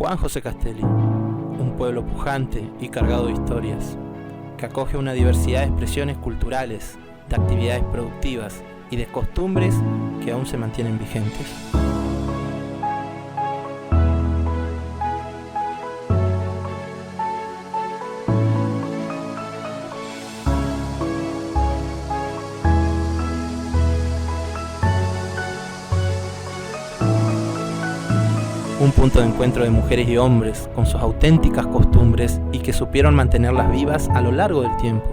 Juan José Castelli, un pueblo pujante y cargado de historias, que acoge una diversidad de expresiones culturales, de actividades productivas y de costumbres que aún se mantienen vigentes. Un punto de encuentro de mujeres y hombres con sus auténticas costumbres y que supieron mantenerlas vivas a lo largo del tiempo.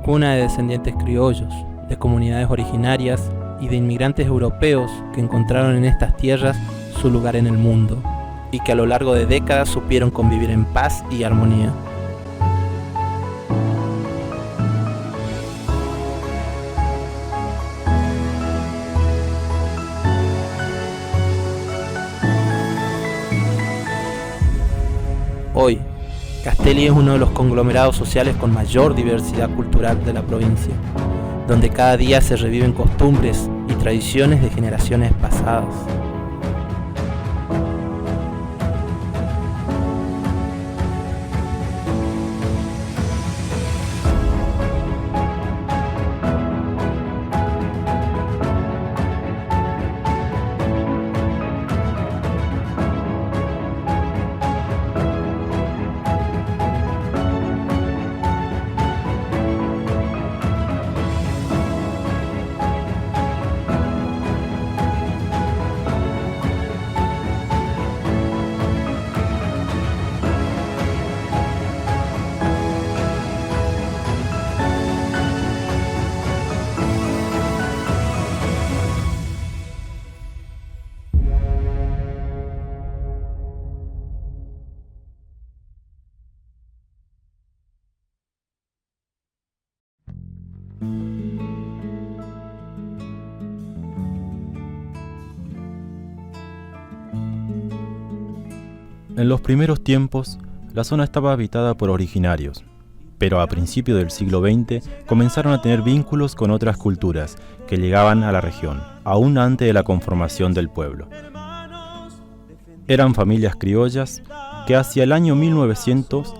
Cuna de descendientes criollos, de comunidades originarias y de inmigrantes europeos que encontraron en estas tierras su lugar en el mundo y que a lo largo de décadas supieron convivir en paz y armonía. Hoy, Castelli es uno de los conglomerados sociales con mayor diversidad cultural de la provincia, donde cada día se reviven costumbres y tradiciones de generaciones pasadas. En los primeros tiempos, la zona estaba habitada por originarios, pero a principios del siglo XX comenzaron a tener vínculos con otras culturas que llegaban a la región, aún antes de la conformación del pueblo. Eran familias criollas que hacia el año 1900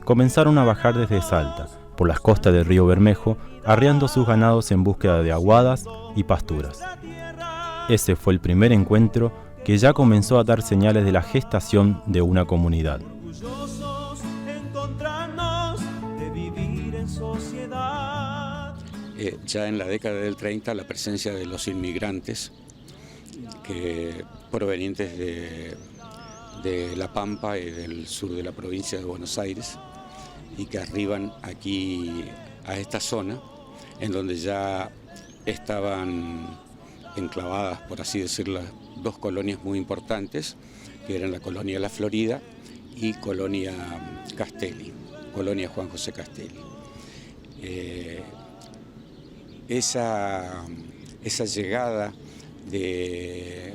comenzaron a bajar desde Salta, por las costas del río Bermejo, arriando sus ganados en búsqueda de aguadas y pasturas. Ese fue el primer encuentro que ya comenzó a dar señales de la gestación de una comunidad. Ya en la década del 30 la presencia de los inmigrantes provenientes de La Pampa y del sur de la provincia de Buenos Aires y que arriban aquí a esta zona en donde ya estaban enclavadas, por así decirlo, dos colonias muy importantes, que eran la colonia La Florida y colonia Castelli, colonia Juan José Castelli. Esa llegada de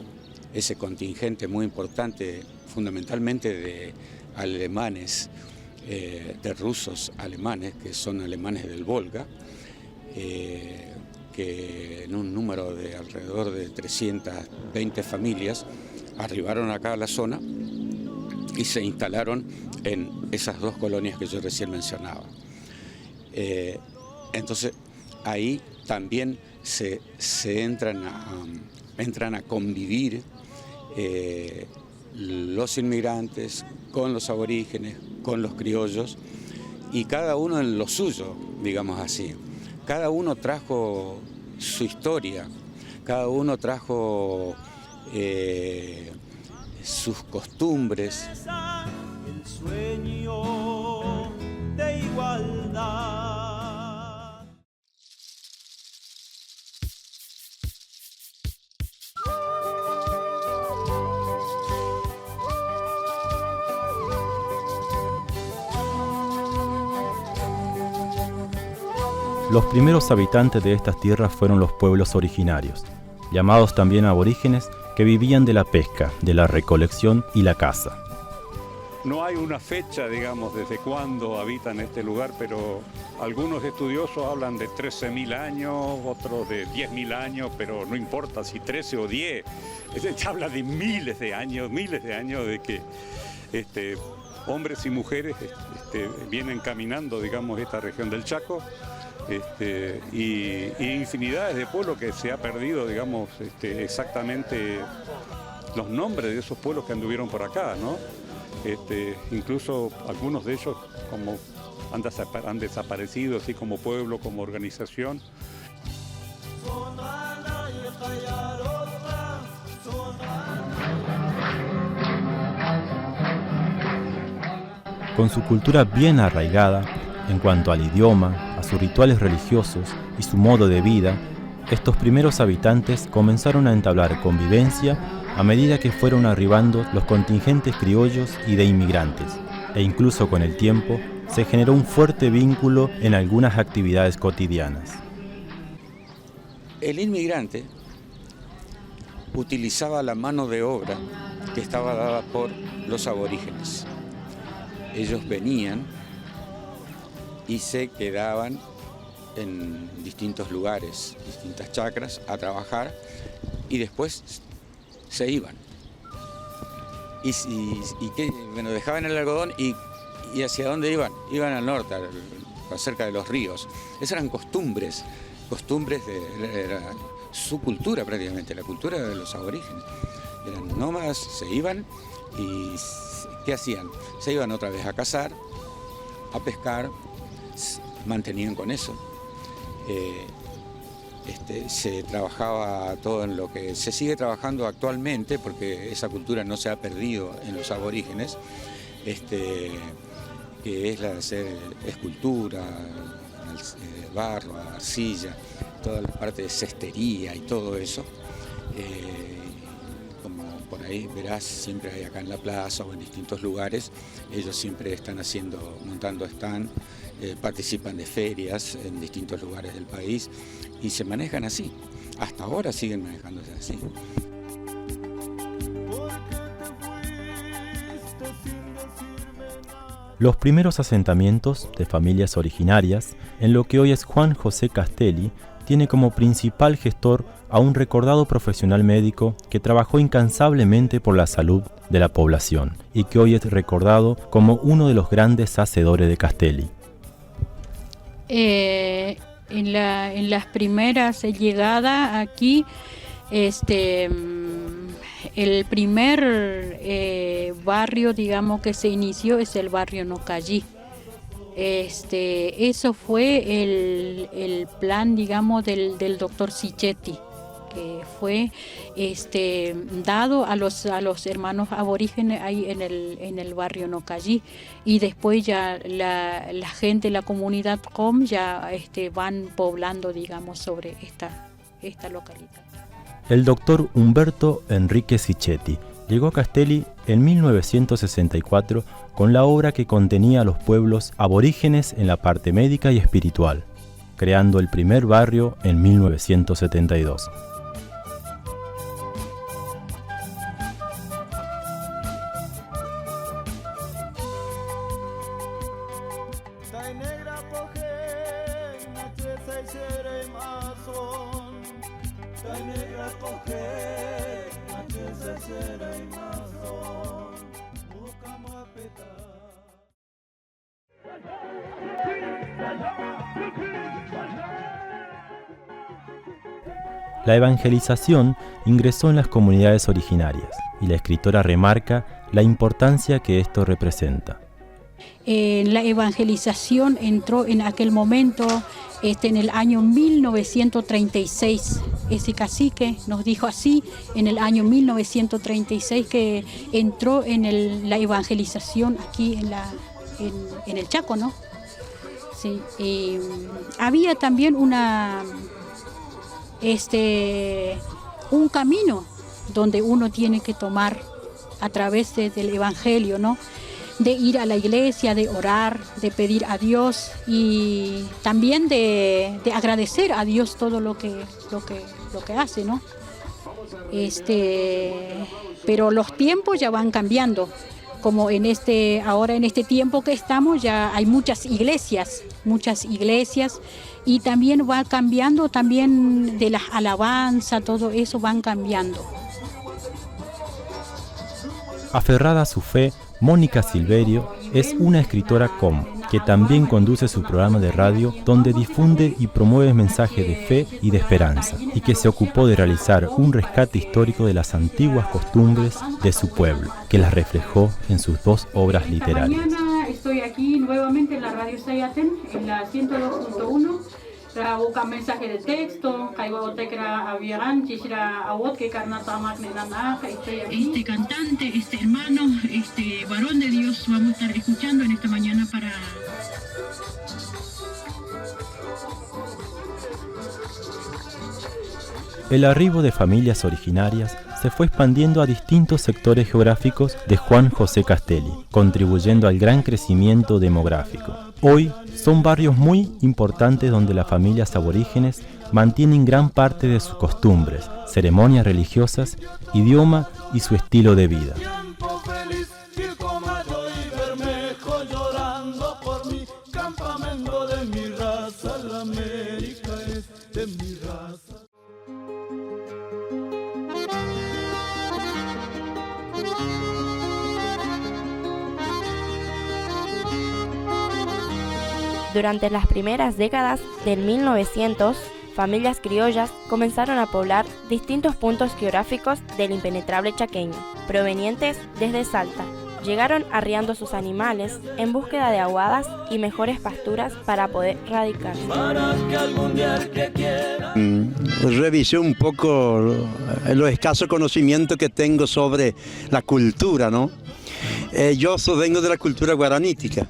ese contingente muy importante, fundamentalmente de alemanes, de rusos alemanes, que son alemanes del Volga, que en un número de alrededor de 320 familias arribaron acá a la zona y se instalaron en esas dos colonias que yo recién mencionaba. Entonces ahí también se entran a convivir los inmigrantes con los aborígenes, con los criollos, y cada uno en lo suyo, digamos así. Cada uno trajo su historia, cada uno trajo sus costumbres. El sueño de igualdad. Los primeros habitantes de estas tierras fueron los pueblos originarios, llamados también aborígenes, que vivían de la pesca, de la recolección y la caza. No hay una fecha, digamos, desde cuándo habitan este lugar, pero algunos estudiosos hablan de 13.000 años, otros de 10.000 años, pero no importa si 13 o 10. Se habla de miles de años de que hombres y mujeres vienen caminando, digamos, esta región del Chaco, y infinidades de pueblos que se ha perdido, digamos, exactamente los nombres de esos pueblos que anduvieron por acá, ¿no? Incluso algunos de ellos como han desaparecido, así como pueblo, como organización. Con su cultura bien arraigada en cuanto al idioma, a sus rituales religiosos y su modo de vida, estos primeros habitantes comenzaron a entablar convivencia a medida que fueron arribando los contingentes criollos y de inmigrantes, e incluso con el tiempo se generó un fuerte vínculo en algunas actividades cotidianas. El inmigrante utilizaba la mano de obra que estaba dada por los aborígenes. Ellos venían y se quedaban en distintos lugares, distintas chacras, a trabajar, y después se iban. Bueno, dejaban el algodón y ¿hacia dónde iban? Iban al norte, cerca de los ríos. Esas eran costumbres de su cultura prácticamente, la cultura de los aborígenes. Eran nómadas, se iban y ¿qué hacían? Se iban otra vez a cazar, a pescar, mantenían con eso. Se trabajaba todo en lo que se sigue trabajando actualmente, porque esa cultura no se ha perdido en los aborígenes, que es la de hacer escultura, barro, arcilla, toda la parte de cestería y todo eso. Como por ahí verás, siempre hay acá en la plaza o en distintos lugares, ellos siempre están montando stand, participan de ferias en distintos lugares del país y se manejan así. Hasta ahora siguen manejándose así. Los primeros asentamientos de familias originarias, en lo que hoy es Juan José Castelli, tiene como principal gestor a un recordado profesional médico que trabajó incansablemente por la salud de la población y que hoy es recordado como uno de los grandes hacedores de Castelli. En las primeras llegadas aquí, el primer barrio, digamos, que se inició es el barrio Nocallí. Eso fue el plan, digamos, del doctor Sicchetti, que fue dado a los hermanos aborígenes ahí en el barrio Nocallí, y después ya la gente, la comunidad com ya van poblando, digamos, sobre esta localidad. El doctor Humberto Enrique Sicchetti llegó a Castelli en 1964 con la obra que contenía a los pueblos aborígenes en la parte médica y espiritual, creando el primer barrio en 1972. La evangelización ingresó en las comunidades originarias y la escritora remarca la importancia que esto representa. La evangelización entró en aquel momento, en el año 1936. Ese cacique nos dijo así, en el año 1936, que entró en la evangelización aquí en el Chaco, ¿no? Sí. Había también un camino donde uno tiene que tomar a través del Evangelio, ¿no? De ir a la iglesia, de orar, de pedir a Dios y también de agradecer a Dios todo lo que hace, ¿no? Pero los tiempos ya van cambiando. como ahora en este tiempo que estamos ya hay muchas iglesias y también va cambiando también de las alabanzas, todo eso van cambiando. Aferrada a su fe, Mónica Silverio es una escritora que también conduce su programa de radio donde difunde y promueve mensajes de fe y de esperanza, y que se ocupó de realizar un rescate histórico de las antiguas costumbres de su pueblo, que las reflejó en sus 2 obras literarias. Esta mañana estoy aquí nuevamente en la radio Sayaten, en la 102.1. Busca mensaje de texto, este cantante, este hermano, este varón de Dios vamos a estar escuchando en esta mañana para... El arribo de familias originarias se fue expandiendo a distintos sectores geográficos de Juan José Castelli, contribuyendo al gran crecimiento demográfico. Hoy son barrios muy importantes donde las familias aborígenes mantienen gran parte de sus costumbres, ceremonias religiosas, idioma y su estilo de vida. Durante las primeras décadas del 1900, familias criollas comenzaron a poblar distintos puntos geográficos del impenetrable chaqueño, provenientes desde Salta. Llegaron arriando sus animales en búsqueda de aguadas y mejores pasturas para poder radicarse. Revisé un poco los escasos conocimientos que tengo sobre la cultura, ¿no? Yo vengo de la cultura guaranítica.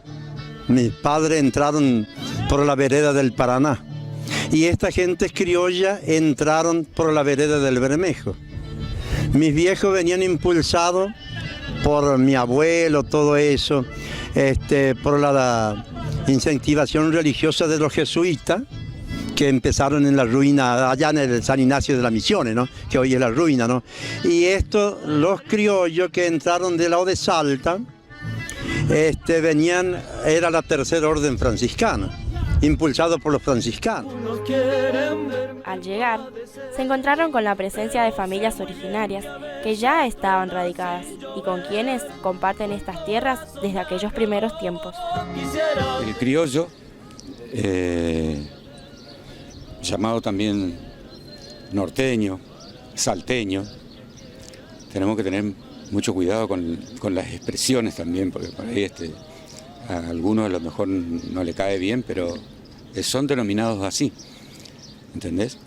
Mis padres entraron por la vereda del Paraná y esta gente criolla entraron por la vereda del Bermejo. Mis viejos venían impulsados por mi abuelo, todo eso, por la incentivación religiosa de los jesuitas que empezaron en la ruina, allá en el San Ignacio de las Misiones, ¿no? Que hoy es la ruina, ¿no? Y los criollos que entraron del lado de Salta, era la tercera orden franciscana, impulsado por los franciscanos. Al llegar, se encontraron con la presencia de familias originarias que ya estaban radicadas y con quienes comparten estas tierras desde aquellos primeros tiempos. El criollo, llamado también norteño, salteño, tenemos que tener mucho cuidado con las expresiones también, porque por ahí a algunos a lo mejor no le cae bien, pero son denominados así, ¿entendés?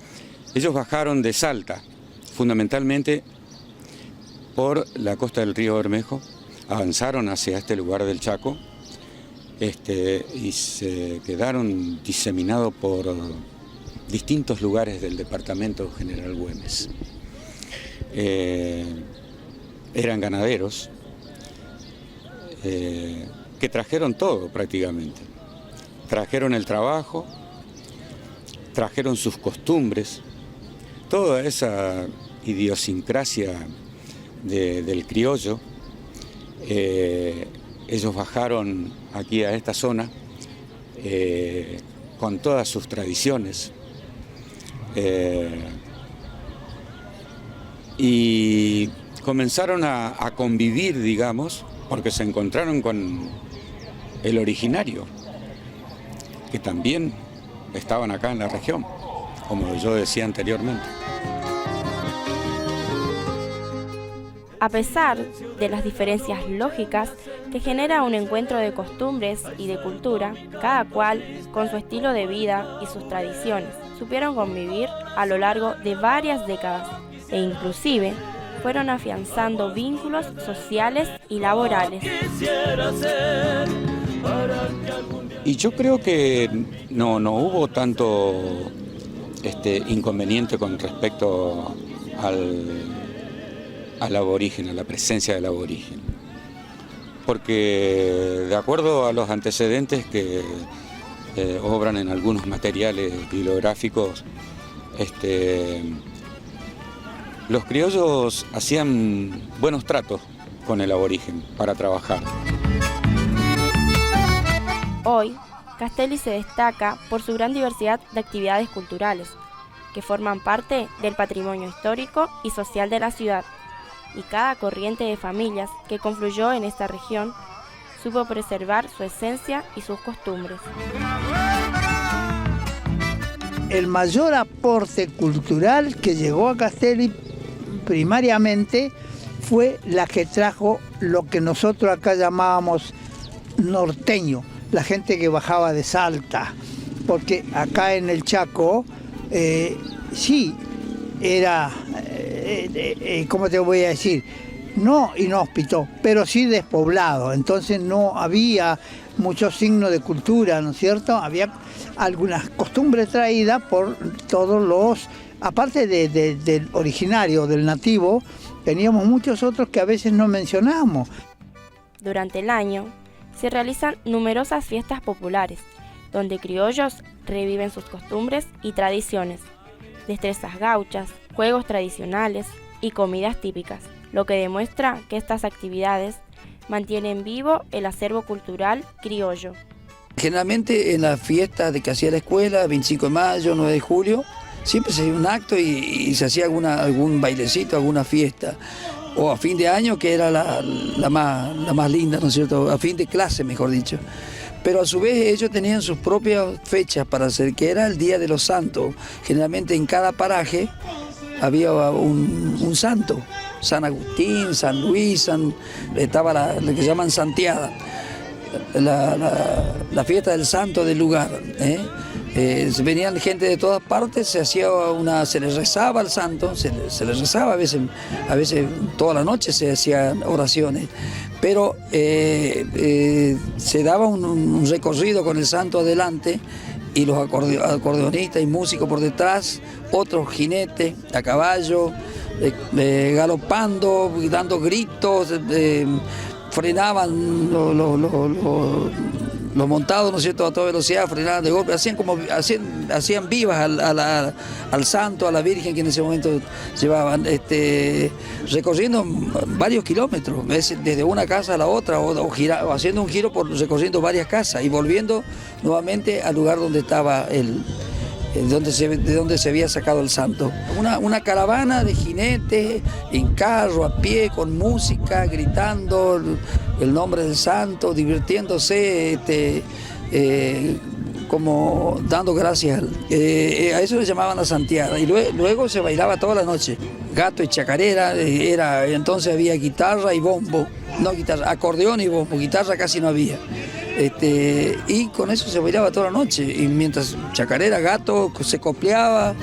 Ellos bajaron de Salta, fundamentalmente por la costa del río Bermejo, avanzaron hacia este lugar del Chaco, y se quedaron diseminados por distintos lugares del departamento General Güemes. Eran ganaderos que trajeron todo prácticamente. Trajeron el trabajo, trajeron sus costumbres, toda esa idiosincrasia del criollo. Ellos bajaron aquí a esta zona con todas sus tradiciones y comenzaron a convivir, digamos, porque se encontraron con el originario, que también estaban acá en la región, como yo decía anteriormente. A pesar de las diferencias lógicas que genera un encuentro de costumbres y de cultura, cada cual con su estilo de vida y sus tradiciones, supieron convivir a lo largo de varias décadas e inclusive fueron afianzando vínculos sociales y laborales. Y yo creo que no hubo tanto inconveniente con respecto al aborigen, a la presencia del aborigen. Porque de acuerdo a los antecedentes que obran en algunos materiales bibliográficos, los criollos hacían buenos tratos con el aborigen para trabajar. Hoy, Castelli se destaca por su gran diversidad de actividades culturales, que forman parte del patrimonio histórico y social de la ciudad, y cada corriente de familias que confluyó en esta región supo preservar su esencia y sus costumbres. El mayor aporte cultural que llegó a Castelli primariamente fue la que trajo lo que nosotros acá llamábamos norteño, la gente que bajaba de Salta, porque acá en el Chaco sí era, ¿cómo te voy a decir? No inhóspito, pero sí despoblado, entonces no había muchos signos de cultura, ¿no es cierto? Había algunas costumbres traídas por todos los, aparte del originario, del nativo, teníamos muchos otros que a veces no mencionamos. Durante el año se realizan numerosas fiestas populares, donde criollos reviven sus costumbres y tradiciones, destrezas gauchas, juegos tradicionales y comidas típicas, lo que demuestra que estas actividades mantienen vivo el acervo cultural criollo. Generalmente en las fiestas de que hacía la escuela, 25 de mayo, 9 de julio, siempre se hacía un acto y se hacía algún bailecito, alguna fiesta. O a fin de año, que era la más linda, ¿no es cierto? A fin de clase, mejor dicho. Pero a su vez ellos tenían sus propias fechas para hacer, que era el Día de los Santos. Generalmente en cada paraje había un santo. San Agustín, San Luis, estaba lo que llaman santiada, la fiesta del santo del lugar. Venían gente de todas partes, se les rezaba al santo, se les rezaba a veces toda la noche se hacían oraciones, pero se daba un recorrido con el santo adelante y los acordeonistas y músicos por detrás, otros jinetes a caballo, galopando, dando gritos, frenaban los montados, ¿no es cierto?, a toda velocidad, frenaban de golpe, hacían vivas al santo, a la Virgen que en ese momento llevaban, recorriendo varios kilómetros, desde una casa a la otra, o haciendo un giro recorriendo varias casas y volviendo nuevamente al lugar donde estaba de donde se había sacado el santo. Una caravana de jinetes en carro, a pie, con música, gritando el nombre del santo, divirtiéndose, como dando gracias. A eso le llamaban la santiada. Y luego se bailaba toda la noche. Gato y chacarera, entonces había guitarra y bombo. No guitarra, acordeón y bombo, guitarra casi no había. Y con eso se bailaba toda la noche, y mientras chacarera, gato, se copleaba.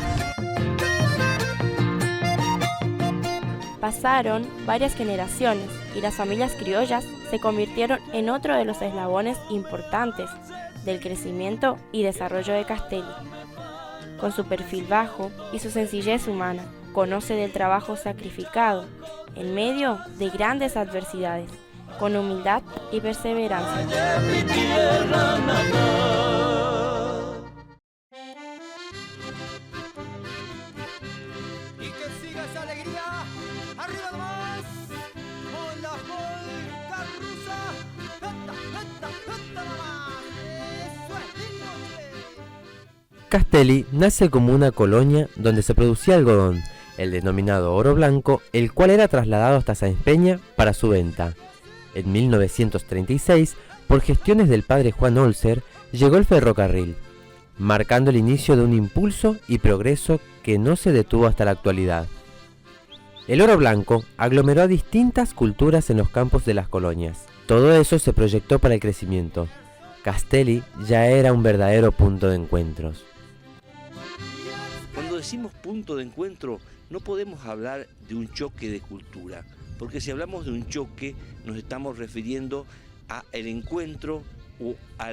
Pasaron varias generaciones y las familias criollas se convirtieron en otro de los eslabones importantes del crecimiento y desarrollo de Castelli. Con su perfil bajo y su sencillez humana, conoce del trabajo sacrificado en medio de grandes adversidades, con humildad y perseverancia. Y que siga esa alegría, arriba nomás, con la polca rusa, nomás, eso es. Castelli nace como una colonia donde se producía algodón, el denominado oro blanco, el cual era trasladado hasta Sáenz Peña para su venta. En 1936, por gestiones del padre Juan Olser, llegó el ferrocarril, marcando el inicio de un impulso y progreso que no se detuvo hasta la actualidad. El oro blanco aglomeró a distintas culturas en los campos de las colonias. Todo eso se proyectó para el crecimiento. Castelli ya era un verdadero punto de encuentros. Cuando decimos punto de encuentro, no podemos hablar de un choque de cultura, porque si hablamos de un choque, nos estamos refiriendo al encuentro o a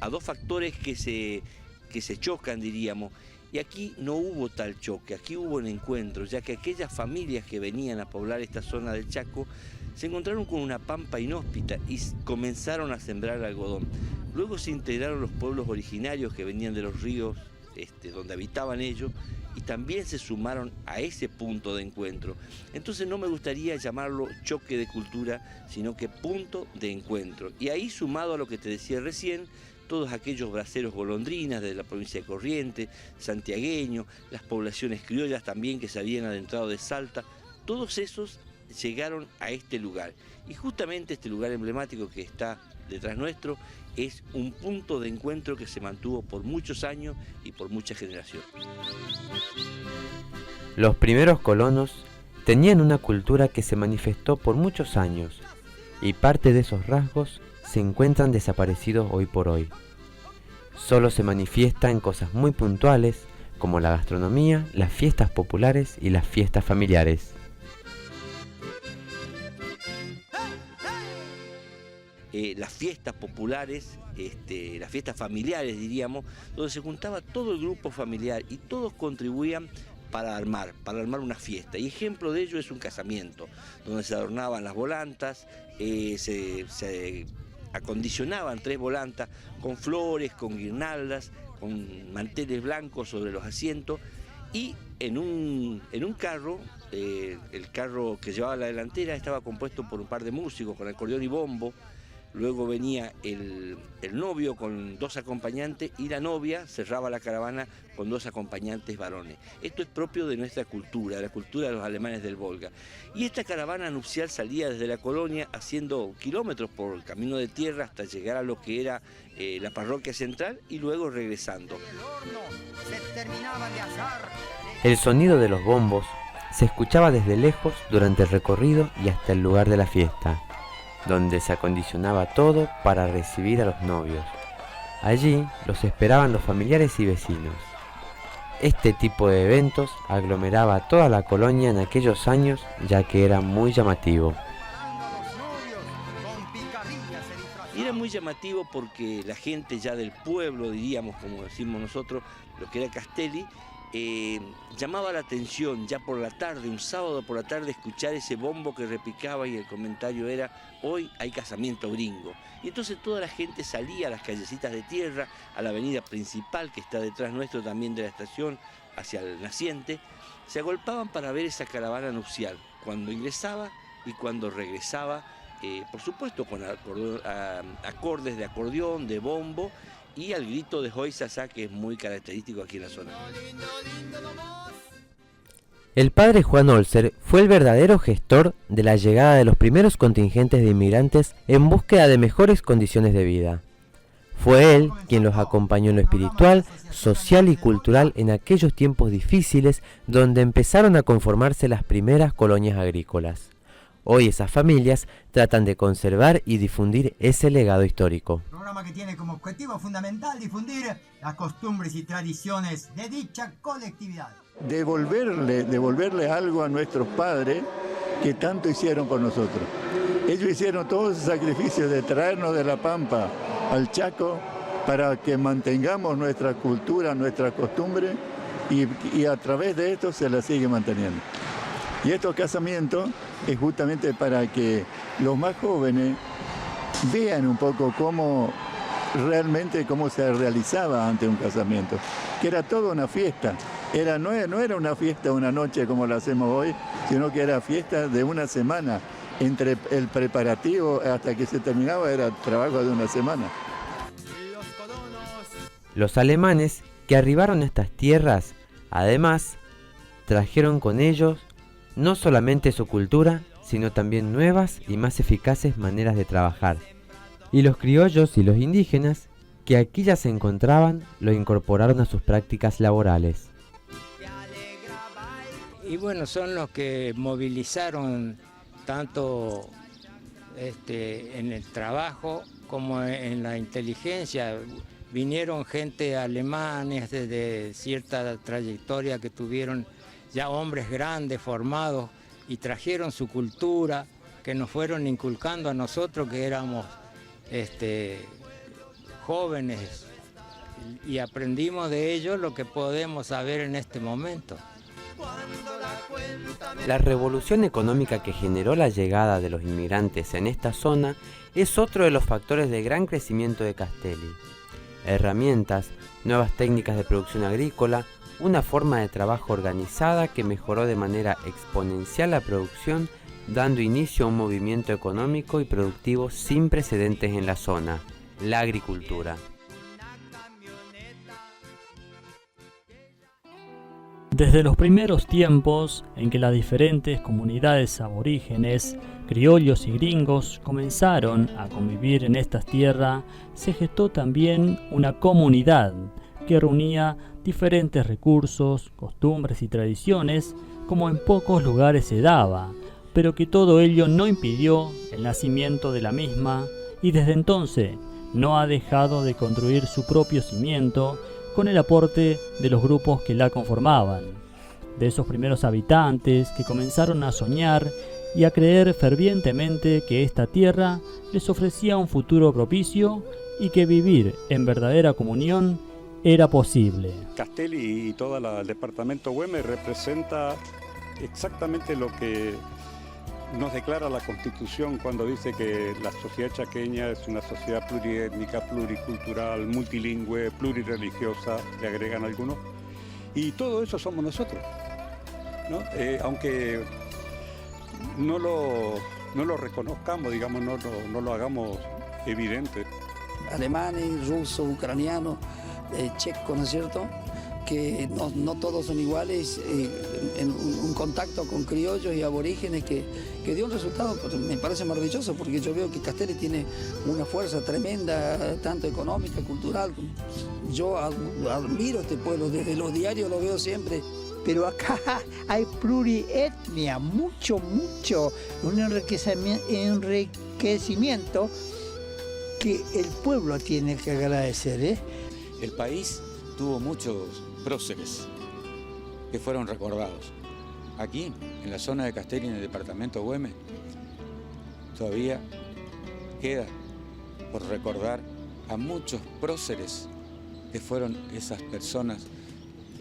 dos factores que se chocan, diríamos. Y aquí no hubo tal choque, aquí hubo un encuentro, ya que aquellas familias que venían a poblar esta zona del Chaco se encontraron con una pampa inhóspita y comenzaron a sembrar algodón. Luego se integraron los pueblos originarios que venían de los ríos donde habitaban ellos, y también se sumaron a ese punto de encuentro. Entonces no me gustaría llamarlo choque de cultura, sino que punto de encuentro. Y ahí, sumado a lo que te decía recién, todos aquellos braceros golondrinas de la provincia de Corrientes, santiagueños, las poblaciones criollas también que se habían adentrado de Salta, todos esos llegaron a este lugar. Y justamente este lugar emblemático que está detrás nuestro es un punto de encuentro que se mantuvo por muchos años y por muchas generaciones. Los primeros colonos tenían una cultura que se manifestó por muchos años, y parte de esos rasgos se encuentran desaparecidos hoy por hoy. Solo se manifiesta en cosas muy puntuales, como la gastronomía, las fiestas populares y las fiestas familiares. Las fiestas populares, las fiestas familiares diríamos, donde se juntaba todo el grupo familiar y todos contribuían para armar una fiesta. Y ejemplo de ello es un casamiento, donde se adornaban las volantas, se acondicionaban 3 volantas con flores, con guirnaldas, con manteles blancos sobre los asientos, y en un carro, el carro que llevaba la delantera estaba compuesto por un par de músicos con acordeón y bombo. Luego venía el novio con 2 acompañantes y la novia cerraba la caravana con 2 acompañantes varones. Esto es propio de nuestra cultura, de la cultura de los alemanes del Volga. Y esta caravana nupcial salía desde la colonia haciendo kilómetros por el camino de tierra hasta llegar a lo que era la parroquia central y luego regresando. El sonido de los bombos se escuchaba desde lejos durante el recorrido y hasta el lugar de la fiesta, donde se acondicionaba todo para recibir a los novios. Allí los esperaban los familiares y vecinos. Este tipo de eventos aglomeraba a toda la colonia en aquellos años, ya que era muy llamativo. Y era muy llamativo porque la gente ya del pueblo, diríamos, como decimos nosotros, lo que era Castelli, llamaba la atención ya por la tarde, un sábado por la tarde, escuchar ese bombo que repicaba, y el comentario era: hoy hay casamiento gringo. Y entonces toda la gente salía a las callecitas de tierra, a la avenida principal que está detrás nuestro también de la estación, hacia el naciente, se agolpaban para ver esa caravana nupcial, cuando ingresaba y cuando regresaba, por supuesto con acordes de acordeón, de bombo, y al grito de Hoy Sasá, que es muy característico aquí en la zona. El padre Juan Olser fue el verdadero gestor de la llegada de los primeros contingentes de inmigrantes en búsqueda de mejores condiciones de vida. Fue él quien los acompañó en lo espiritual, social y cultural en aquellos tiempos difíciles donde empezaron a conformarse las primeras colonias agrícolas. Hoy esas familias tratan de conservar y difundir ese legado histórico. Un programa que tiene como objetivo fundamental difundir las costumbres y tradiciones de dicha colectividad. Devolverle algo a nuestros padres que tanto hicieron por nosotros. Ellos hicieron todo ese sacrificio de traernos de la Pampa al Chaco para que mantengamos nuestra cultura, nuestra costumbre, y a través de esto se la sigue manteniendo. Y estos casamientos es justamente para que los más jóvenes vean un poco cómo se realizaba antes un casamiento, que era toda una fiesta. No era una fiesta una noche como la hacemos hoy, sino que era fiesta de una semana. Entre el preparativo hasta que se terminaba era trabajo de una semana. Los alemanes que arribaron a estas tierras, además, trajeron con ellos no solamente su cultura, sino también nuevas y más eficaces maneras de trabajar. Y los criollos y los indígenas, que aquí ya se encontraban, lo incorporaron a sus prácticas laborales. Y bueno, son los que movilizaron tanto en el trabajo como en la inteligencia. Vinieron gente alemanes de cierta trayectoria que tuvieron ya hombres grandes, formados, y trajeron su cultura, que nos fueron inculcando a nosotros que éramos jóvenes, y aprendimos de ellos lo que podemos saber en este momento. La revolución económica que generó la llegada de los inmigrantes en esta zona es otro de los factores de gran crecimiento de Castelli. herramientas, nuevas técnicas de producción agrícola, una forma de trabajo organizada que mejoró de manera exponencial la producción, dando inicio a un movimiento económico y productivo sin precedentes en la zona, la agricultura. Desde los primeros tiempos en que las diferentes comunidades aborígenes, criollos y gringos comenzaron a convivir en estas tierras, se gestó también una comunidad que reunía diferentes recursos, costumbres y tradiciones como en pocos lugares se daba, pero que todo ello no impidió el nacimiento de la misma y desde entonces no ha dejado de construir su propio cimiento con el aporte de los grupos que la conformaban, de esos primeros habitantes que comenzaron a soñar y a creer fervientemente que esta tierra les ofrecía un futuro propicio y que vivir en verdadera comunión era posible. Castelli y todo el departamento Güemes representa exactamente lo que nos declara la Constitución cuando dice que la sociedad chaqueña es una sociedad pluriétnica, pluricultural, multilingüe, plurireligiosa, le agregan algunos, y todo eso somos nosotros, ¿no? Aunque no lo reconozcamos, digamos, no lo hagamos evidente. Alemanes, rusos, ucranianos, checos, ¿no es cierto?, que no todos son iguales, en un contacto con criollos y aborígenes que dio un resultado, me parece maravilloso, porque yo veo que Castelli tiene una fuerza tremenda, tanto económica, cultural. Yo admiro este pueblo, desde los diarios lo veo siempre. Pero acá hay plurietnia, mucho, un enriquecimiento que el pueblo tiene que agradecer, ¿eh? El país tuvo muchos próceres que fueron recordados. Aquí, en la zona de Castelli, en el departamento Güemes, todavía queda por recordar a muchos próceres que fueron esas personas,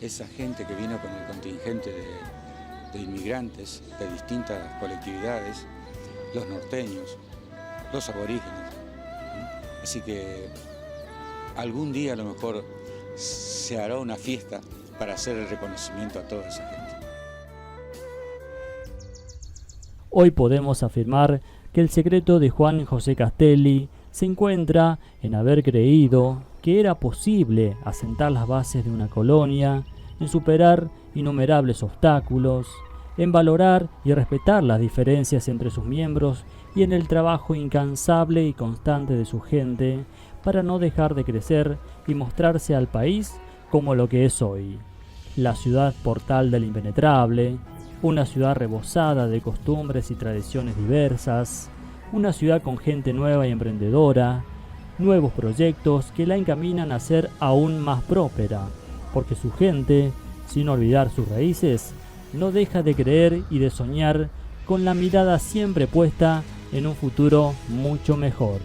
esa gente que vino con el contingente de inmigrantes de distintas colectividades, los norteños, los aborígenes. Así que algún día a lo mejor se hará una fiesta para hacer el reconocimiento a toda esa gente. Hoy podemos afirmar que el secreto de Juan José Castelli se encuentra en haber creído que era posible asentar las bases de una colonia, en superar innumerables obstáculos, en valorar y respetar las diferencias entre sus miembros y en el trabajo incansable y constante de su gente para no dejar de crecer y mostrarse al país como lo que es hoy. La ciudad portal del impenetrable, una ciudad rebosada de costumbres y tradiciones diversas, una ciudad con gente nueva y emprendedora, nuevos proyectos que la encaminan a ser aún más próspera, porque su gente, sin olvidar sus raíces, no deja de creer y de soñar con la mirada siempre puesta en un futuro mucho mejor.